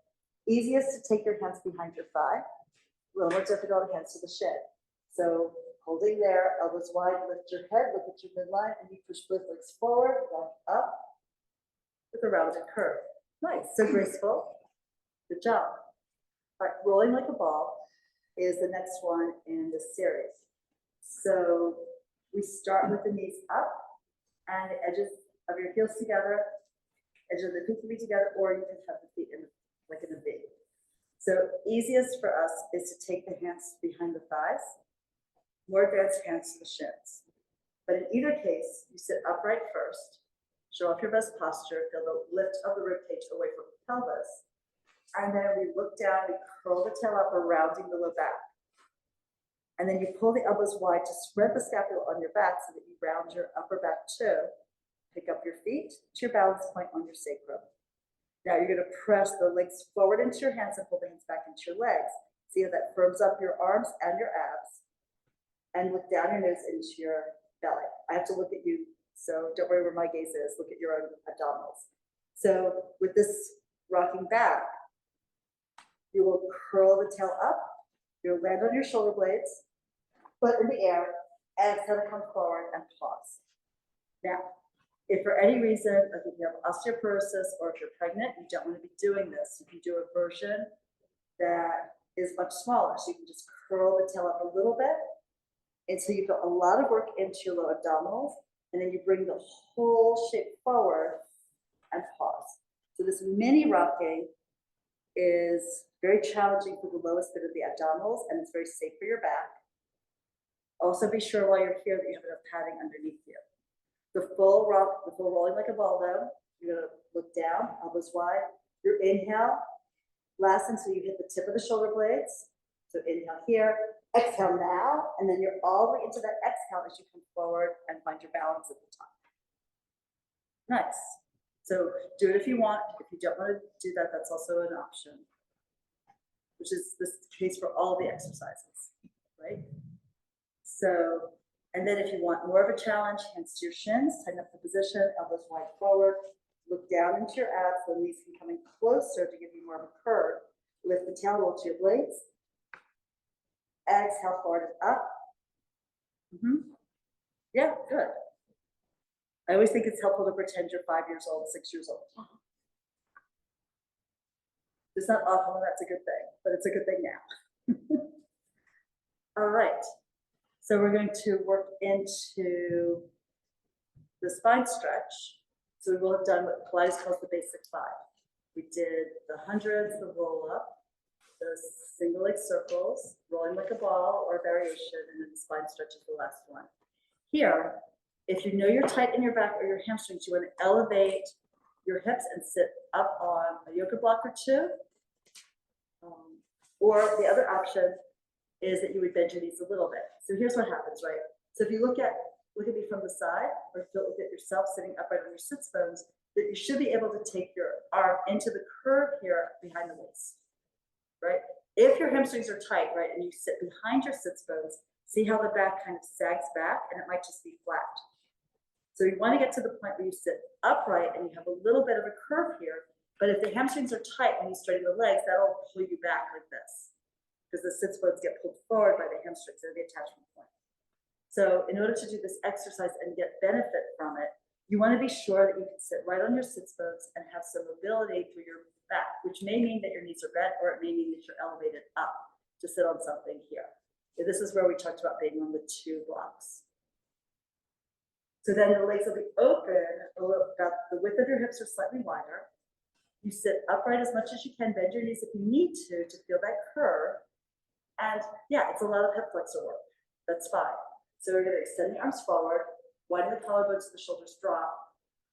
Easiest to take your hands behind your thigh. A little more difficult, hands to the shin. So holding there, elbows wide, lift your head, look at your midline, and you push both legs forward, walk up with a rounded curve. Nice, so graceful. Good job. All right, rolling like a ball is the next one in the series. So we start with the knees up and the edges of your heels together, edges of the feet can be together, or you can have the feet in like in a V. So easiest for us is to take the hands behind the thighs, more advanced hands to the shins. But in either case, you sit upright first, show off your best posture, feel the lift of the ribcage away from the pelvis, and then we look down, we curl the tail up, we're rounding the low back. And then you pull the elbows wide to spread the scapula on your back so that you round your upper back too. Pick up your feet to your balance point on your sacrum. Now you're gonna press the legs forward into your hands and pull the hands back into your legs. See how that firms up your arms and your abs. And look down your nose into your belly. I have to look at you, so don't worry where my gaze is, look at your own abdominals. So with this rocking back, you will curl the tail up, you'll land on your shoulder blades, foot in the air, exhale to come forward and pause. Now, if for any reason, like if you have osteoporosis or if you're pregnant, you don't want to be doing this, you can do a version that is much smaller. So you can just curl the tail up a little bit until you put a lot of work into your low abdominals, and then you bring the whole shape forward and pause. So this mini rocking is very challenging for the lowest bit of the abdominals, and it's very safe for your back. Also be sure while you're here that you have enough padding underneath you. The full rock, the full rolling like a ball though, you're gonna look down, elbows wide. Your inhale lasts until you hit the tip of the shoulder blades. So inhale here, exhale now, and then you're all the way into that exhale as you come forward and find your balance at the top. Nice. So do it if you want. If you don't want to do that, that's also an option, which is the case for all the exercises, right? So, and then if you want more of a challenge, hands to your shins, tighten up the position, elbows wide forward, look down into your abs, the knees can come in closer to give you more of a curve. Lift the tail, roll to your blades. Exhale forward and up. Yeah, good. I always think it's helpful to pretend you're 5 years old, 6 years old. It's not awful, and that's a good thing, but it's a good thing now. All right. So we're going to work into the spine stretch. So we will have done what Pilates calls the basic 5. We did the hundreds, the roll up, the single leg circles, rolling like a ball or variation, and then the spine stretch is the last one. Here, if you know you're tight in your back or your hamstrings, you want to elevate your hips and sit up on a yoga block or two. Or the other option is that you would bend your knees a little bit. So here's what happens, right? So if you look at me from the side, or if you look at yourself sitting upright on your sits bones, that you should be able to take your arm into the curve here behind the waist, right? If your hamstrings are tight, right, and you sit behind your sits bones, see how the back kind of sags back, and it might just be flat. So you want to get to the point where you sit upright and you have a little bit of a curve here, but if the hamstrings are tight when you straighten the legs, that'll pull you back like this, because the sits bones get pulled forward by the hamstrings, they're the attachment point. So in order to do this exercise and get benefit from it, you want to be sure that you can sit right on your sits bones and have some mobility through your back, which may mean that your knees are bent, or it may mean that you're elevated up to sit on something here. So this is where we talked about being on the 2 blocks. So then the legs will be open, about the width of your hips are slightly wider. You sit upright as much as you can, bend your knees if you need to feel that curve. And yeah, it's a lot of hip flexor work. That's fine. So we're going to extend the arms forward, widen the collarbones so the shoulders drop,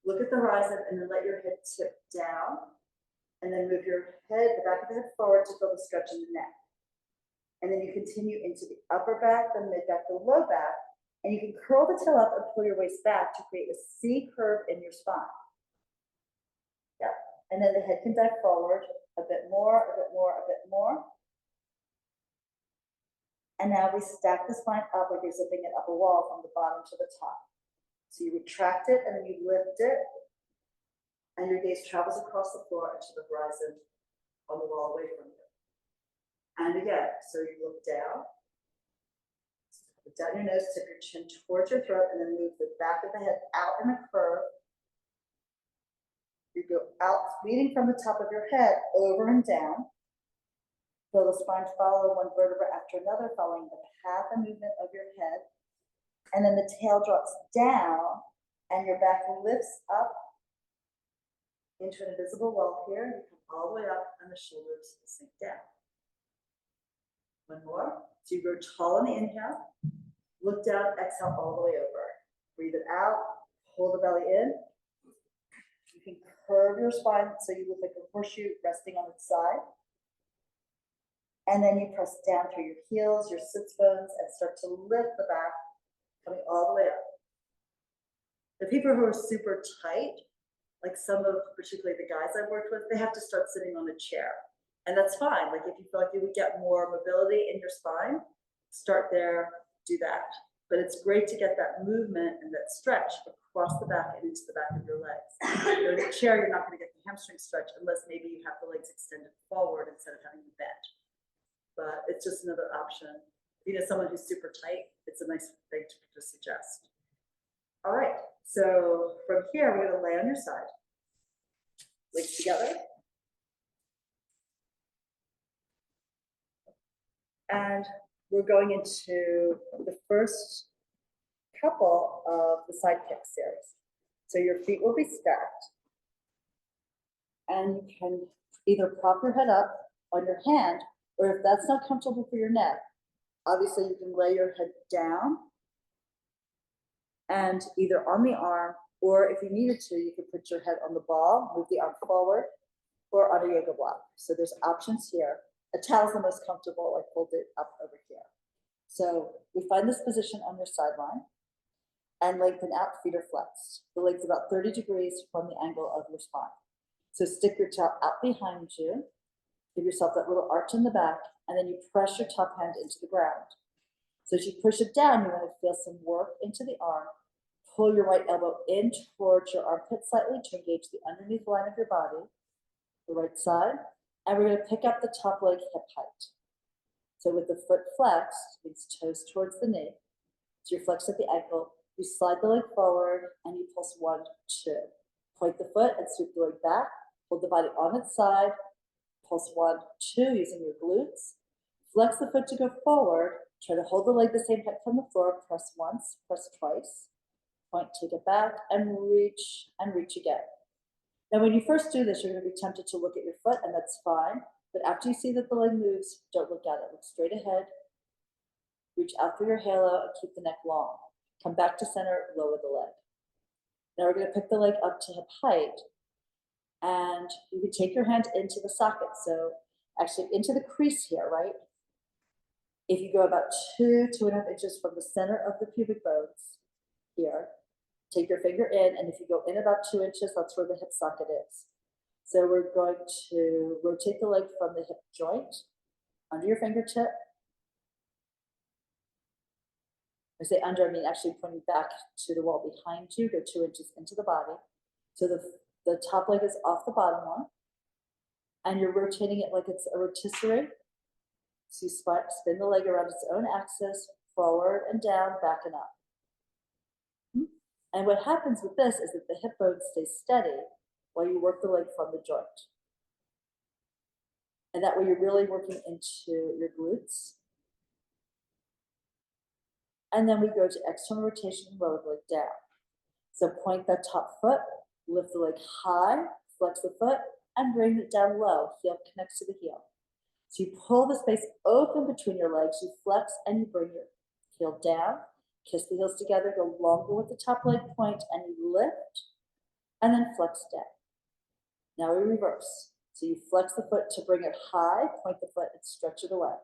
look at the horizon, and then let your head tip down. And then move your head, the back of the head forward to feel the stretch in the neck. And then you continue into the upper back, the mid back, the low back, and you can curl the tail up and pull your waist back to create a C curve in your spine. Yeah. And then the head can dive forward a bit more, a bit more, a bit more. And now we stack the spine up like you're zipping it up a wall from the bottom to the top. So you retract it and then you lift it, and your gaze travels across the floor and to the horizon on the wall away from you. And again, so you look down, look down your nose, tip your chin towards your throat, and then move the back of the head out in a curve. You go out, leading from the top of your head, over and down. Feel the spine follow one vertebra after another, following the path and movement of your head. And then the tail drops down and your back lifts up into an invisible wall here. You come all the way up and the shoulders sink down. One more. So you grow tall on the inhale. Look down, exhale all the way over. Breathe it out, pull the belly in. You can curve your spine so you look like a horseshoe resting on its side. And then you press down through your heels, your sits bones, and start to lift the back, coming all the way up. The people who are super tight, like some of, particularly the guys I've worked with, they have to start sitting on a chair. And that's fine. Like if you feel like you would get more mobility in your spine, start there, do that. But it's great to get that movement and that stretch across the back and into the back of your legs. In a chair, you're not going to get the hamstring stretch unless maybe you have the legs extended forward instead of having them bent. But it's just another option. You know, someone who's super tight, it's a nice thing to suggest. All right, so from here, we're going to lay on your side. Legs together. And we're going into the first couple of the side kick series. So your feet will be stacked. And you can either prop your head up on your hand, or if that's not comfortable for your neck, obviously you can lay your head down and either on the arm, or if you needed to, you could put your head on the ball, move the arm forward, or on a yoga block. So there's options here. A towel is the most comfortable, like hold it up over here. So we find this position on your sideline and lengthen out, feet are flexed. The legs about 30 degrees from the angle of your spine. So stick your tail out behind you, give yourself that little arch in the back, and then you press your top hand into the ground. So as you push it down, you want to feel some work into the arm. Pull your right elbow in towards your armpit slightly to engage the underneath line of your body, the right side. And we're going to pick up the top leg hip height. So with the foot flexed, means toes towards the knee. So you're flexed at the ankle. You slide the leg forward and you pulse 1, 2. Point the foot and sweep the leg back. Hold the body on its side. Pulse 1, 2 using your glutes. Flex the foot to go forward. Try to hold the leg the same height from the floor. Press once, press twice. Point, take it back, and reach again. Now, when you first do this, you're going to be tempted to look at your foot, and that's fine. But after you see that the leg moves, don't look at it. Look straight ahead. Reach out through your halo and keep the neck long. Come back to center, lower the leg. Now we're going to pick the leg up to hip height. And you can take your hand into the socket. So actually into the crease here, right? If you go about 2.5 inches from the center of the pubic bones here, take your finger in, and if you go in about 2 inches, that's where the hip socket is. So we're going to rotate the leg from the hip joint under your fingertip. I say under, I mean actually pointing back to the wall behind you, go 2 inches into the body. So the top leg is off the bottom one, and you're rotating it like it's a rotisserie. So you spin the leg around its own axis, forward and down, back and up. And what happens with this is that the hip bone stays steady while you work the leg from the joint. And that way you're really working into your glutes. And then we go to external rotation and lower the leg down. So point that top foot, lift the leg high, flex the foot, and bring it down low. Heel connects to the heel. So you pull the space open between your legs, you flex, and you bring your heel down. Kiss the heels together, go longer with the top leg point, and you lift, and then flex down. Now we reverse. So you flex the foot to bring it high, point the foot, and stretch it away.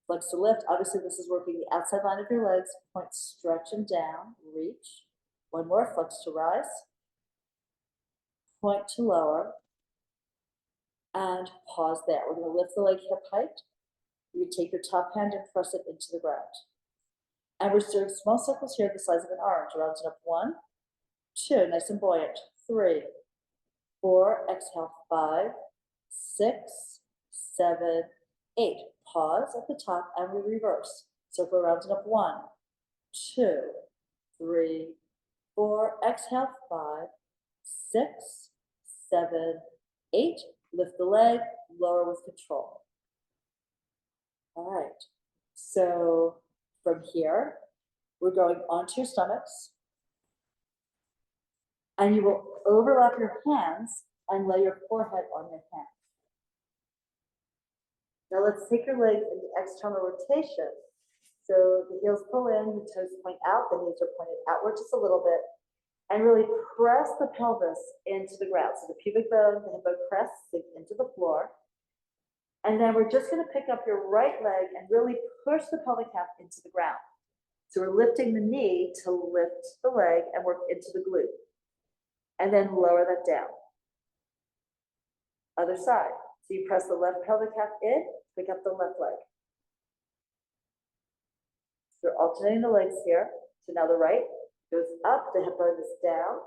Flex to lift. Obviously, this is working the outside line of your legs. Point, stretch, and down. Reach. One more. Flex to rise. Point to lower. And pause there. We're going to lift the leg hip height. You take your top hand and press it into the ground. And we're doing small circles here the size of an orange. Round it up 1, 2, nice and buoyant. 3, 4, exhale, 5, 6, 7, 8. Pause at the top and we reverse. So if we're rounding up 1, 2, 3, 4, exhale, 5, 6, 7, 8. Lift the leg, lower with control. All right, so from here, we're going onto your stomachs. And you will overlap your hands and lay your forehead on your hands. Now let's take your legs into external rotation. So the heels pull in, the toes point out, the knees are pointed outward just a little bit, and really press the pelvis into the ground. So the pubic bone, the hip bone press sink into the floor. And then we're just going to pick up your right leg and really push the pelvic half into the ground. So we're lifting the knee to lift the leg and work into the glute. And then lower that down. Other side. So you press the left pelvic half in, pick up the left leg. So we're alternating the legs here. So now the right goes up, the hip bone is down.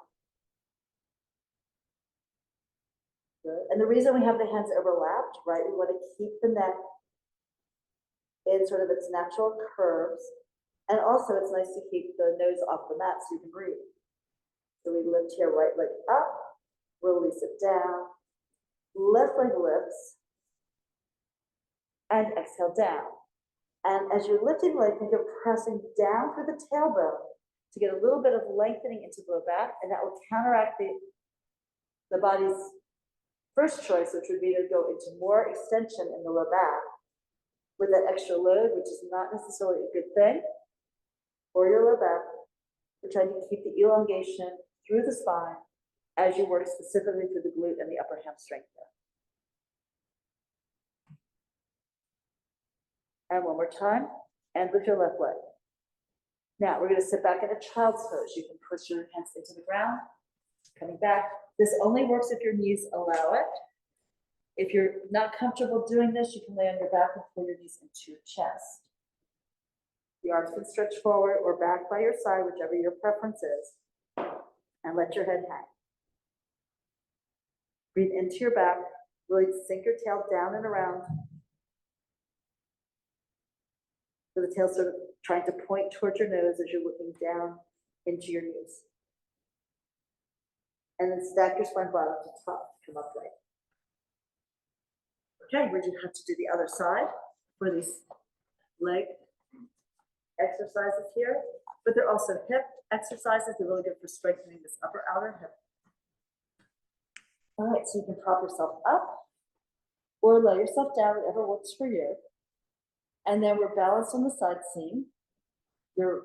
Good. And the reason we have the hands overlapped, right, we want to keep the neck in sort of its natural curves. And also it's nice to keep the nose off the mat so you can breathe. So we lift here, right leg up, release it down, left leg lifts, and exhale down. And as you're lifting the leg, think of pressing down through the tailbone to get a little bit of lengthening into the low back, and that will counteract the body's first choice, which would be to go into more extension in the low back with that extra load, which is not necessarily a good thing for your low back. We're trying to keep the elongation through the spine as you work specifically through the glute and the upper hamstring here. And one more time, and with your left leg. Now we're going to sit back in a child's pose. You can push your hands into the ground, coming back. This only works if your knees allow it. If you're not comfortable doing this, you can lay on your back and pull your knees into your chest. The arms can stretch forward or back by your side, whichever your preference is, and let your head hang. Breathe into your back, really sink your tail down and around. So the tail sort of trying to point towards your nose as you're looking down into your knees. And then stack your spine bottom to top, come upright. Okay, we're going to have to do the other side for these leg exercises here, but they're also hip exercises. They're really good for strengthening this upper outer hip. All right, so you can prop yourself up or lay yourself down, whatever works for you. And then we're balanced on the side seam. Your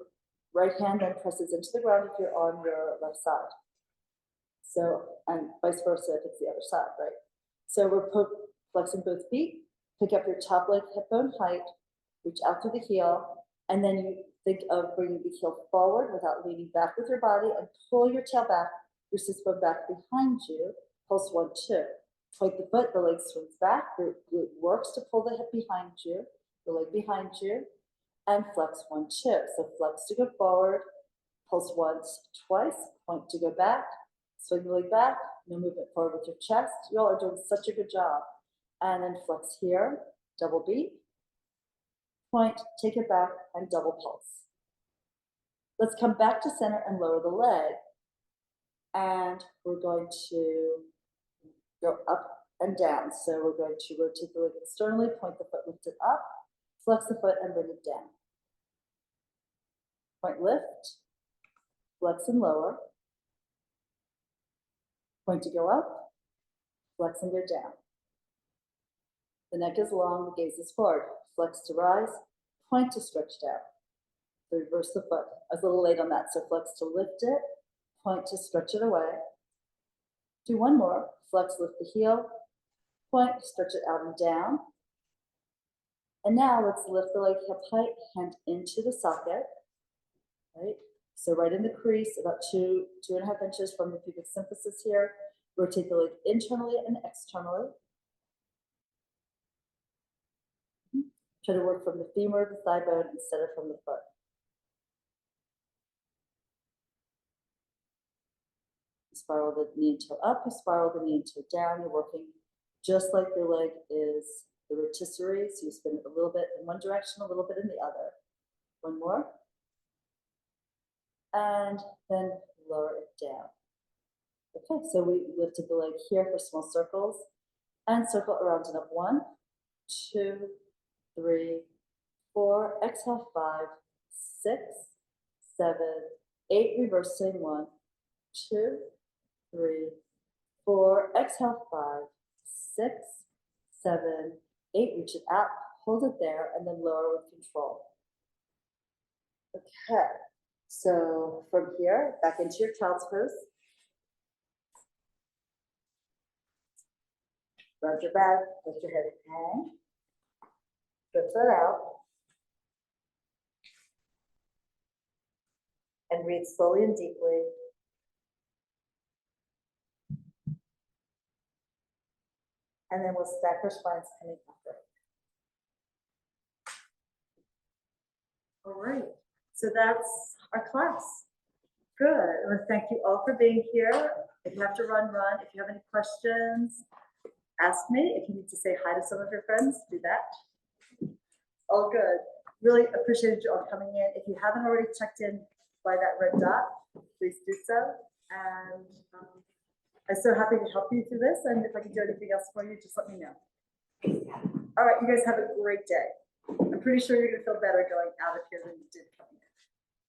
right hand then presses into the ground if you're on your left side. So, and vice versa if it's the other side, right? So we're flexing both feet, pick up your top leg hip bone height, reach out through the heel, and then you think of bringing the heel forward without leaning back with your body and pull your tail back, your sit bone back behind you, pulse 1, 2. Point the foot, the leg swings back, the glute works to pull the hip behind you, the leg behind you, and flex 1, 2. So flex to go forward, pulse once, twice, point to go back, swing the leg back, no movement forward with your chest. You all are doing such a good job. And then flex here, double beat, point, take it back, and double pulse. Let's come back to center and lower the leg. And we're going to go up and down. So we're going to rotate the leg externally, point the foot, lift it up, flex the foot, and bring it down. Point, lift, flex and lower. Point to go up, flex and go down. The neck is long, the gaze is forward. Flex to rise, point to stretch down. Reverse the foot. I was a little late on that, so flex to lift it, point to stretch it away. Do one more. Flex, lift the heel, point, stretch it out and down. And now let's lift the leg hip height, hand into the socket. Right? So right in the crease, about 2.5 inches from the pubic symphysis here. Rotate the leg internally and externally. Try to work from the femur, the thigh bone, instead of from the foot. You spiral the knee and toe up, you spiral the knee and toe down. You're working just like your leg is the rotisserie. So you spin it a little bit in one direction, a little bit in the other. One more. And then lower it down. Okay, so we lifted the leg here for small circles. And circle around and up. 1, 2, 3, 4. Exhale, 5, 6, 7, 8. Reversing. 1, 2, 3, 4. Exhale, 5, 6, 7, 8. Reach it out. Hold it there, and then lower with control. Okay. So from here, back into your child's pose. Round your back, lift your head and hang. Lift that out. And breathe slowly and deeply. And then we'll stack our spines coming upward. All right, so that's our class. Good. I want to thank you all for being here. If you have to run, run. If you have any questions, ask me. If you need to say hi to some of your friends, do that. All good. Really appreciated you all coming in. If you haven't already checked in by that red dot, please do so. And I'm so happy to help you through this. And if I can do anything else for you, just let me know. All right, you guys have a great day. I'm pretty sure you're going to feel better going out of here than you did.